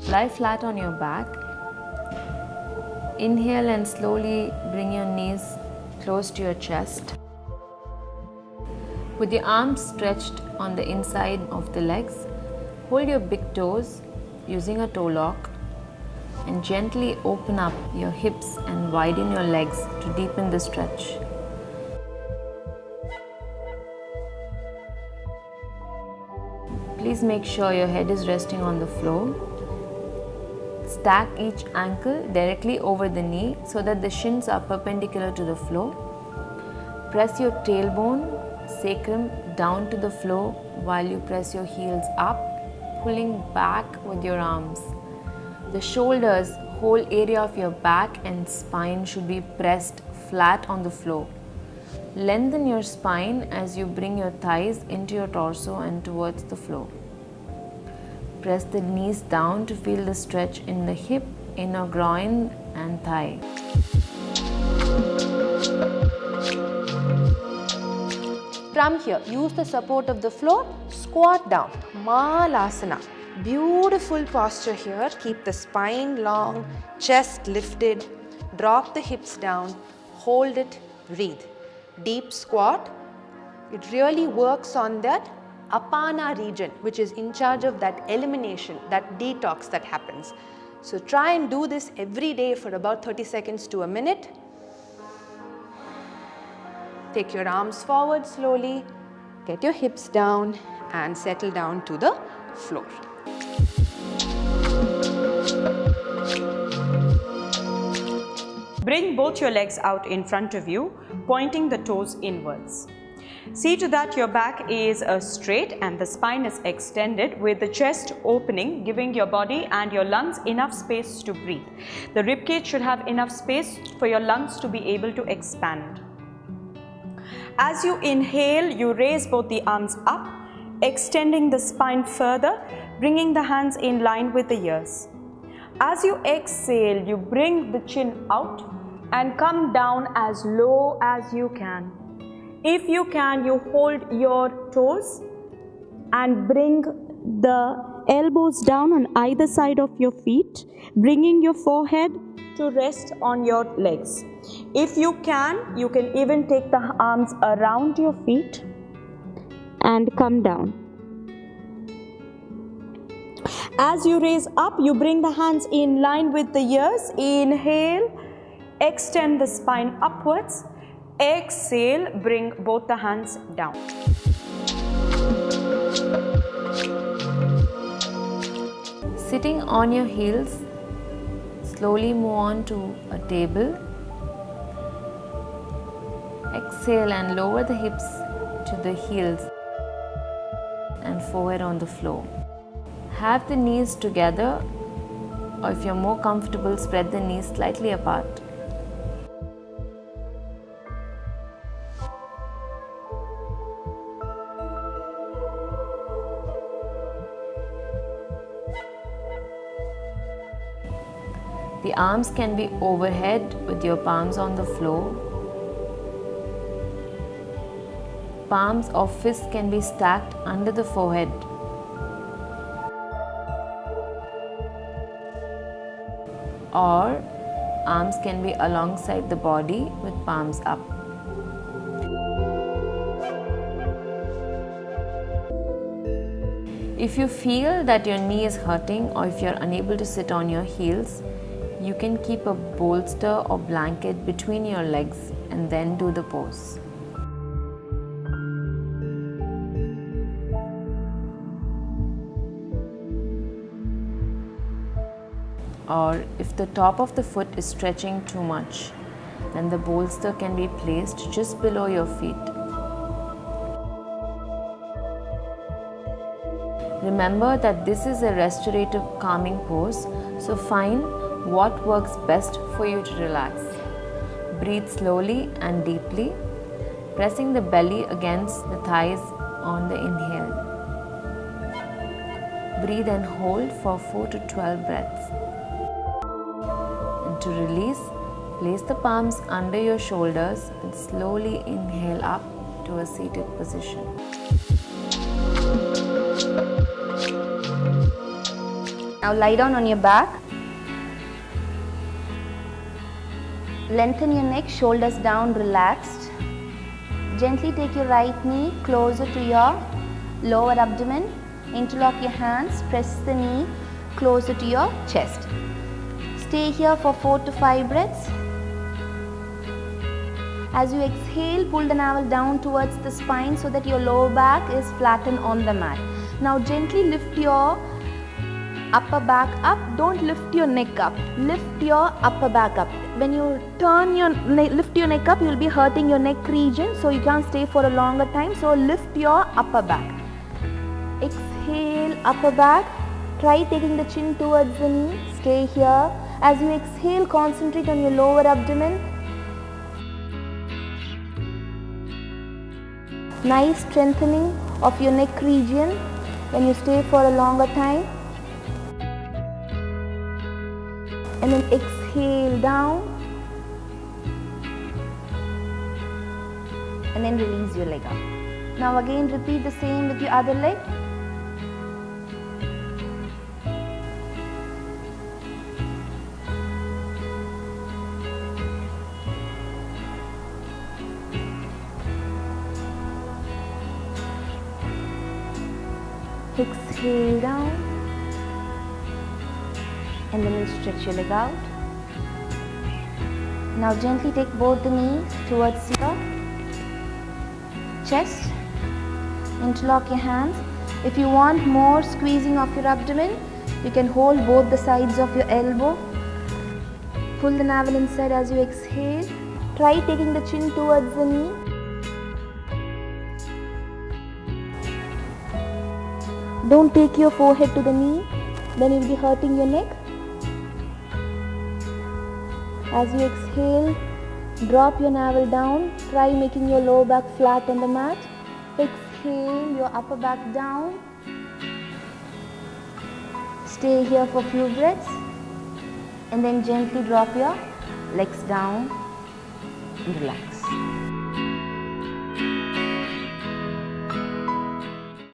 Lie flat on your back. Inhale and slowly bring your knees close to your chest. With your arms stretched on the inside of the legs, hold your big toes using a toe lock and gently open up your hips and widen your legs to deepen the stretch. Please make sure your head is resting on the floor. Stack each ankle directly over the knee so that the shins are perpendicular to the floor. Press your tailbone, sacrum down to the floor while you press your heels up, pulling back with your arms. The shoulders, whole area of your back and spine should be pressed flat on the floor. Lengthen your spine as you bring your thighs into your torso and towards the floor. Press the knees down to feel the stretch in the hip, inner groin and thigh. From here, use the support of the floor, squat down, Malasana. Beautiful posture here. Keep the spine long, chest lifted, drop the hips down, hold it, breathe. Deep squat. It really works on that Apana region, which is in charge of that elimination, that detox that happens. So try and do this every day for about 30 seconds to a minute. Take your arms forward slowly, get your hips down and settle down to the floor. Bring both your legs out in front of you, pointing the toes inwards. See to that your back is straight and the spine is extended with the chest opening, giving your body and your lungs enough space to breathe. The ribcage should have enough space for your lungs to be able to expand. As you inhale, you raise both the arms up, extending the spine further, bringing the hands in line with the ears. As you exhale, you bring the chin out and come down as low as you can. If you can, you hold your toes and bring the elbows down on either side of your feet, bringing your forehead to rest on your legs. If you can even take the arms around your feet and come down. As you raise up, you bring the hands in line with the ears. Inhale, extend the spine upwards. Exhale, bring both the hands down. Sitting on your heels, slowly move on to a table. Exhale and lower the hips to the heels and forehead on the floor. Have the knees together, or if you're more comfortable, spread the knees slightly apart. The arms can be overhead with your palms on the floor. Palms or fists can be stacked under the forehead. Or arms can be alongside the body with palms up. If you feel that your knee is hurting or if you're unable to sit on your heels, you can keep a bolster or blanket between your legs and then do the pose. Or if the top of the foot is stretching too much, then the bolster can be placed just below your feet. Remember that this is a restorative calming pose, so find what works best for you to relax. Breathe slowly and deeply, pressing the belly against the thighs on the inhale. Breathe and hold for 4 to 12 breaths. And to release, Place the palms under your shoulders and slowly inhale up to a seated position. Now lie down on your back. Lengthen your neck, shoulders down, relaxed. Gently take your right knee closer to your lower abdomen. Interlock your hands, press the knee closer to your chest. Stay here for 4 to 5 breaths. As you exhale, pull the navel down towards the spine so that your lower back is flattened on the mat. Now gently lift your upper back up. Don't lift your neck up. Lift your upper back up. When you lift your neck up, you will be hurting your neck region, so you can't stay for a longer time. So lift your upper back. Exhale, upper back. Try taking the chin towards the knee. Stay here. As you exhale, concentrate on your lower abdomen. Nice strengthening of your neck region when you stay for a longer time. And then exhale down. And then release your leg up. Now again repeat the same with your other leg. Exhale down, and then you stretch your leg out. Now gently take both the knees towards your chest. Interlock your hands. If you want more squeezing of your abdomen, you can hold both the sides of your elbow. Pull the navel inside as you exhale. Try taking the chin towards the knee. Don't take your forehead to the knee, then you'll be hurting your neck. As you exhale, drop your navel down. Try making your lower back flat on the mat. Exhale your upper back down. Stay here for a few breaths. And then gently drop your legs down and relax.